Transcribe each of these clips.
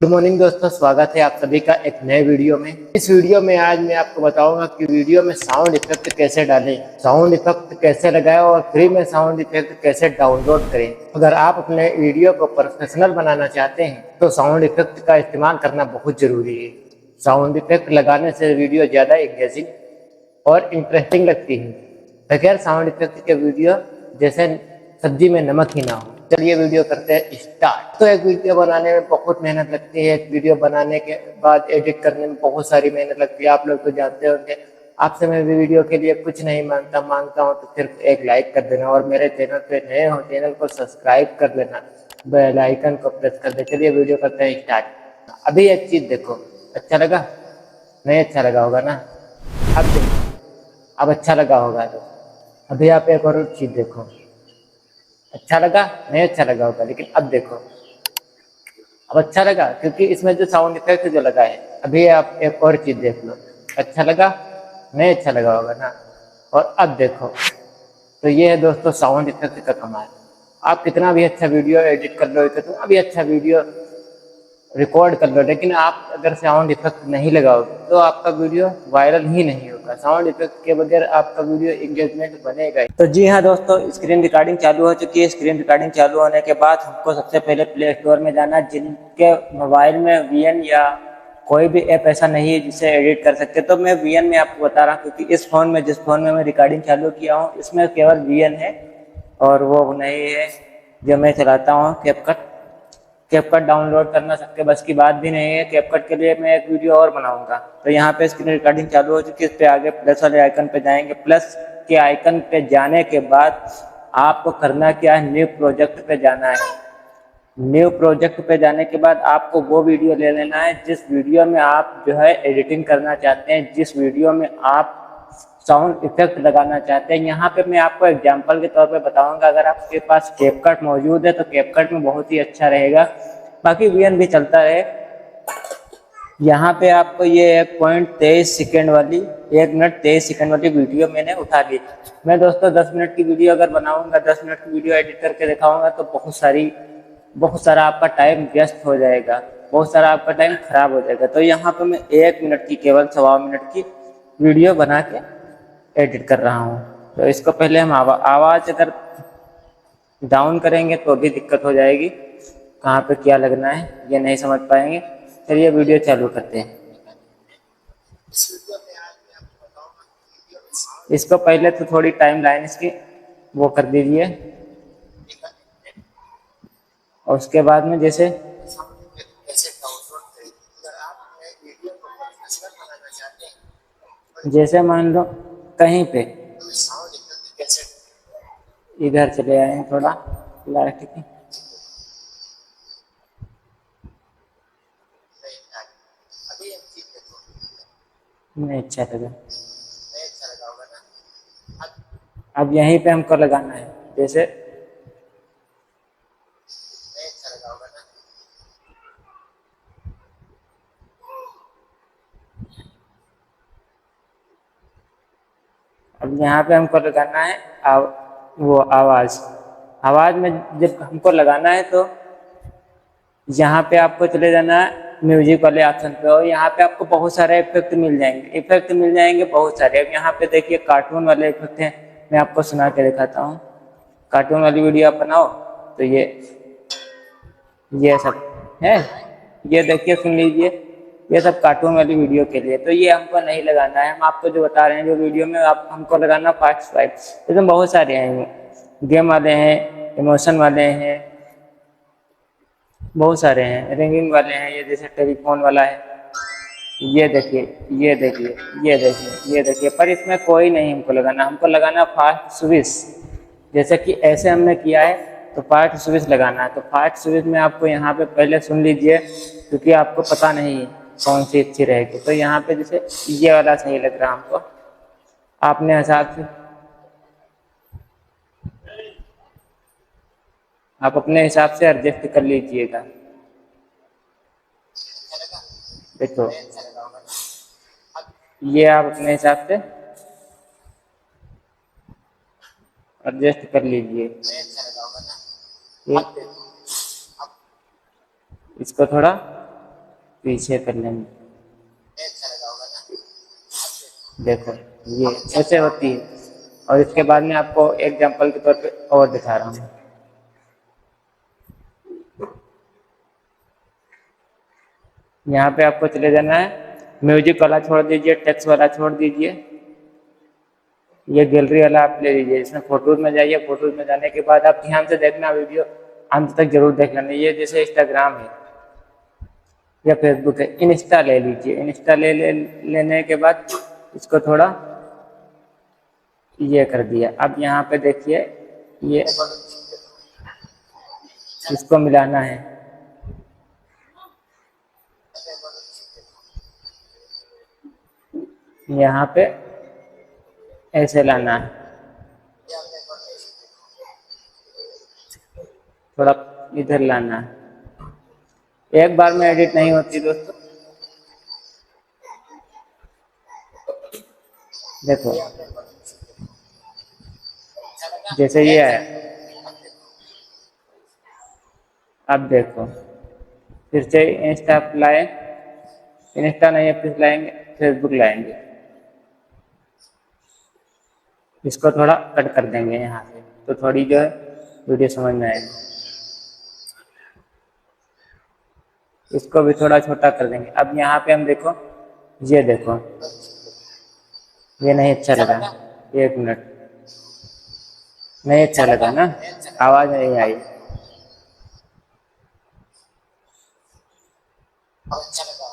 Good morning दोस्तों, स्वागत है आप सभी का एक नए वीडियो में। इस वीडियो में आज मैं आपको बताऊंगा कि वीडियो में साउंड इफेक्ट कैसे डालें, साउंड इफेक्ट कैसे लगाएं और फ्री में साउंड इफेक्ट कैसे डाउनलोड करें। अगर आप अपने वीडियो को प्रोफेशनल बनाना चाहते हैं तो साउंड इफेक्ट का इस्तेमाल करना बहुत जरूरी है। साउंड इफेक्ट लगाने से वीडियो ज़्यादा एंगेजिंग और इंटरेस्टिंग लगती है, बगैर साउंड इफेक्ट के वीडियो जैसे सब्जी में नमक ही ना हो। चलिए वीडियो करते हैं स्टार्ट। तो एक वीडियो बनाने में बहुत मेहनत लगती है। एक वीडियो बनाने के बाद एडिट करने में बहुत सारी मेहनत लगती है, आप लोग तो जानते होंगे। आपसे मैं भी वीडियो के लिए कुछ नहीं मांगता हूँ तो सिर्फ एक लाइक कर देना और मेरे चैनल पे नए हो चैनल को सब्सक्राइब कर लेना, बेल आइकन को प्रेस कर दे। चलिए वीडियो करते हैं स्टार्ट। अभी एक चीज देखो, अच्छा लगा? नहीं अच्छा लगा होगा ना? अब देखो, अब अच्छा लगा होगा। तो अभी आप एक और चीज देखो, अच्छा लगा? नहीं अच्छा लगा होगा, लेकिन अब देखो, अब अच्छा लगा क्योंकि इसमें जो साउंड इफेक्ट जो लगा है। अभी आप एक और चीज देख लो, अच्छा लगा? नहीं अच्छा लगा होगा ना? और अब देखो, तो ये है दोस्तों साउंड इफेक्ट का कमाल। आप कितना भी अच्छा वीडियो एडिट कर लो, कितना भी अच्छा वीडियो रिकॉर्ड कर लो, लेकिन आप अगर साउंड इफेक्ट नहीं लगाओगे तो आपका वीडियो वायरल ही नहीं होगा। साउंड इफेक्ट के बगैर आपका वीडियो एंगेजमेंट बनेगा ही। तो जी हाँ दोस्तों, स्क्रीन रिकॉर्डिंग चालू हो चुकी है। स्क्रीन रिकॉर्डिंग चालू होने के बाद हमको सबसे पहले प्ले स्टोर में जाना। जिनके मोबाइल में वीएन या कोई भी ऐप ऐसा नहीं है जिससे एडिट कर सकते, तो मैं वीएन में आपको बता रहा हूँ, क्योंकि इस फोन में, जिस फोन में मैं रिकॉर्डिंग चालू किया हूँ, इसमें केवल वीएन है और वो नहीं है जो मैं चलाता हूँ कैपकट। कैपकट डाउनलोड करना सबके बस की बात भी नहीं है। कैपकट के लिए मैं एक वीडियो और बनाऊंगा। तो यहाँ पे स्क्रीन रिकॉर्डिंग चालू हो चुकी है। इस पे आगे प्लस वाले आइकन पे जाएंगे। प्लस के आइकन पे जाने के बाद आपको करना क्या है, न्यू प्रोजेक्ट पे जाना है। न्यू प्रोजेक्ट पे जाने के बाद आपको वो वीडियो ले लेना है जिस वीडियो में आप जो है एडिटिंग करना चाहते हैं, जिस वीडियो में आप साउंड इफेक्ट लगाना चाहते हैं। यहाँ पे मैं आपको एग्जांपल के तौर पे बताऊंगा। अगर आपके पास कैपकट मौजूद है तो कैपकट में बहुत ही अच्छा रहेगा, बाकी वीएन भी चलता है। यहाँ पे आपको ये 1.23 सेकेंड वाली, 1 मिनट 23 सेकेंड वाली वीडियो मैंने उठा ली। मैं दोस्तों 10 मिनट की वीडियो अगर बनाऊंगा, 10 मिनट की वीडियो एडिट करके दिखाऊंगा तो बहुत सारा आपका टाइम वेस्ट हो जाएगा, बहुत सारा आपका टाइम खराब हो जाएगा। तो यहाँ पे मैं 1 मिनट की, केवल 1.25 मिनट की वीडियो बना के एडिट कर रहा हूँ। तो इसको पहले हम आवाज़ अगर डाउन करेंगे तो भी दिक्कत हो जाएगी, कहाँ पे क्या लगना है ये नहीं समझ पाएंगे। चलिए वीडियो चालू करते हैं। इसको पहले तो थोड़ी टाइम लाइन इसकी वो कर दीजिए, और उसके बाद में जैसे मान लो कहीं पे इधर चले आए हैं थोड़ा लाइट की, नहीं अच्छा लगा। अब यहीं पे हमको लगाना है, जैसे अब यहाँ पे हमको लगाना है वो आवाज़। आवाज़ में जब हमको लगाना है तो यहाँ पे आपको चले जाना है म्यूजिक वाले ऑप्शन पे, और यहाँ पे आपको बहुत सारे इफेक्ट मिल जाएंगे बहुत सारे। अब यहाँ पे देखिए कार्टून वाले इफेक्ट हैं, मैं आपको सुना के दिखाता हूँ। कार्टून वाली वीडियो आप बनाओ तो ये सब है, ये देखिए सुन लीजिए, ये सब कार्टून वाली वीडियो के लिए। तो ये हमको नहीं लगाना है। हम आपको जो बता रहे हैं, जो वीडियो में आप हमको लगाना पार्ट 5, इसमें बहुत सारे हैं, गेम वाले हैं, इमोशन वाले हैं, बहुत सारे हैं, रिंगिंग वाले हैं, ये जैसे टेलीफोन वाला है। ये देखिए, ये देखिए, ये देखिए, ये देखिए, पर इसमें कोई नहीं हमको लगाना फास्ट स्विच। जैसे कि ऐसे हमने किया है तो फास्ट स्विच लगाना है। तो फास्ट स्विच में आपको यहाँ पे पहले सुन लीजिए, क्योंकि आपको पता नहीं कौन सी अच्छी रहेगी। तो यहाँ पे जैसे ये वाला सही लग रहा हमको, आपने हिसाब से, आप अपने हिसाब से एडजस्ट कर लीजिएगा। देखो, ये आप अपने हिसाब से एडजस्ट कर लीजिए। इसको थोड़ा पीछे कर लेंगे। देखो ये ऐसे होती है। और इसके बाद में आपको एग्जाम्पल के तौर पे और दिखा रहा हूँ। यहाँ पे आपको चले जाना है, म्यूजिक वाला छोड़ दीजिए, टेक्स्ट वाला छोड़ दीजिए, ये गैलरी वाला आप ले लीजिए। इसमें फोटोज में जाइए। फोटोज में जाने के बाद आप ध्यान से देखना, वीडियो अंत तक जरूर देख लेना। ये जैसे इंस्टाग्राम है या फेसबुक है, इंस्टा ले लीजिए। इंस्टा लेने के बाद इसको थोड़ा ये कर दिया। अब यहाँ पे देखिए, ये इसको मिलाना है। यहाँ पे ऐसे लाना है, थोड़ा इधर लाना है। एक बार में एडिट नहीं होती दोस्तों। देखो जैसे ये है। अब देखो फिर से इंस्टा लाए, इंस्टा नहीं है, फिर लाएंगे फेसबुक लाएंगे। इसको थोड़ा कट कर देंगे यहाँ से, तो थोड़ी जो है वीडियो समझ में आएगी। इसको भी थोड़ा छोटा कर देंगे। अब यहाँ पे हम देखो, ये देखो, ये नहीं अच्छा लगा। एक मिनट, नहीं अच्छा लगा ना, आवाज नहीं आई।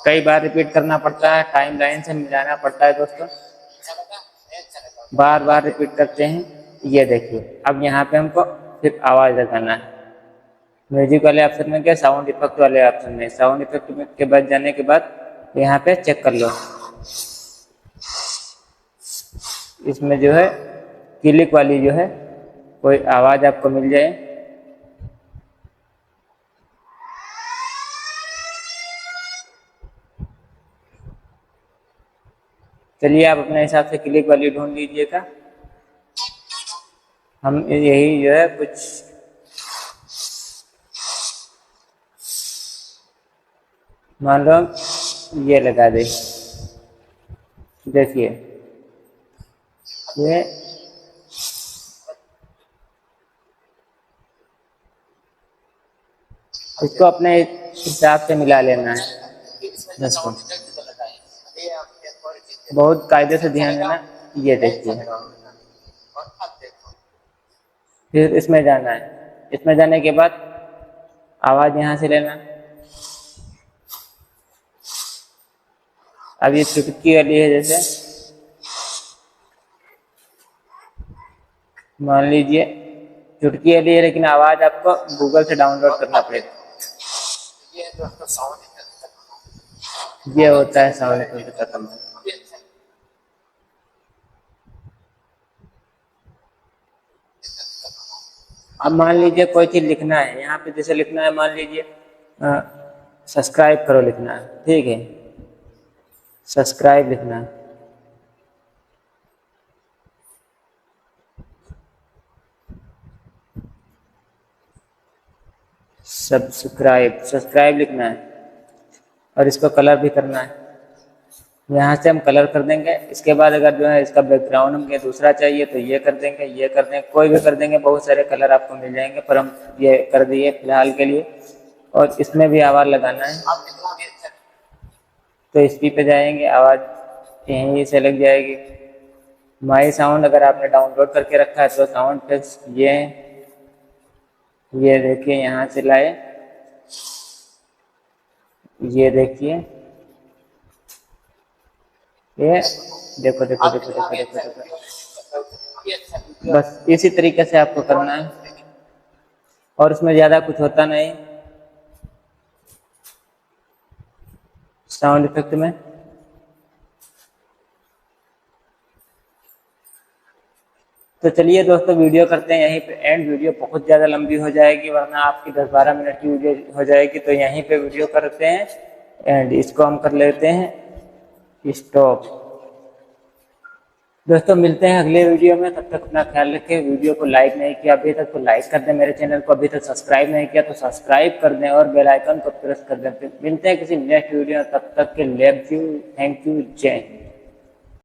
कई बार रिपीट करना पड़ता है, टाइम लाइन से मिलाना पड़ता है दोस्तों, बार बार रिपीट करते हैं। ये देखिए, अब यहाँ पे हमको फिर आवाज लगाना है। म्यूजिक वाले ऑप्शन में क्या, साउंड इफेक्ट वाले ऑप्शन में। साउंड इफेक्ट के बाद जाने के बाद यहाँ पे चेक कर लो, इसमें जो है क्लिक वाली जो है कोई आवाज आपको मिल जाए। चलिए आप अपने हिसाब से क्लिक वाली ढूंढ लीजिएगा। हम यही जो है कुछ मान लो ये लगा दे। देखिए ये इसको अपने हिसाब से मिला लेना है। इसको बहुत कायदे से ध्यान देना। ये देखिए, फिर इसमें जाना है। इसमें जाने के बाद आवाज यहाँ से लेना। अब ये चुटकी वाली है, जैसे मान लीजिए चुटकी वाली है, लेकिन आवाज आपको गूगल से डाउनलोड करना पड़ेगा। ये होता है साउंड इफेक्ट का कमाल। अब मान लीजिए कोई चीज लिखना है, यहाँ पे जैसे लिखना है, मान लीजिए सब्सक्राइब करो लिखना है, ठीक है, सब्सक्राइब लिखना है। सब्सक्राइब लिखना है और इसको कलर भी करना है। यहाँ से हम कलर कर देंगे। इसके बाद अगर जो है इसका बैकग्राउंड हमें दूसरा चाहिए तो ये कर देंगे, ये कर देंगे, कोई भी कर देंगे। बहुत सारे कलर आपको मिल जाएंगे, पर हम ये कर दिए फिलहाल के लिए। और इसमें भी आवाज लगाना है, तो इस पे जाएंगे, आवाज यहीं से लग जाएगी। माई साउंड अगर आपने डाउनलोड करके रखा है तो साउंड फिक्स ये देखिए यहाँ से लाए, ये देखिए, ये देखो देखो देखो देखो देखो देखो। बस इसी तरीके से आपको करना है और उसमें ज्यादा कुछ होता नहीं साउंड इफेक्ट में। तो चलिए दोस्तों, वीडियो करते हैं यहीं पे एंड। वीडियो बहुत ज़्यादा लंबी हो जाएगी, वरना आपकी 10-12 मिनट की वीडियो हो जाएगी। तो यहीं पे वीडियो करते हैं एंड इसको हम कर लेते हैं स्टॉप। दोस्तों मिलते हैं अगले वीडियो में, तब तक अपना ख्याल रखें। वीडियो को लाइक नहीं किया अभी तक तो लाइक कर दें, मेरे चैनल को अभी तक सब्सक्राइब नहीं किया तो सब्सक्राइब कर दें और बेल आइकन को प्रेस कर दें। मिलते हैं किसी नेक्स्ट वीडियो में, तब तक के लिए थैंक यू, जय हिंद।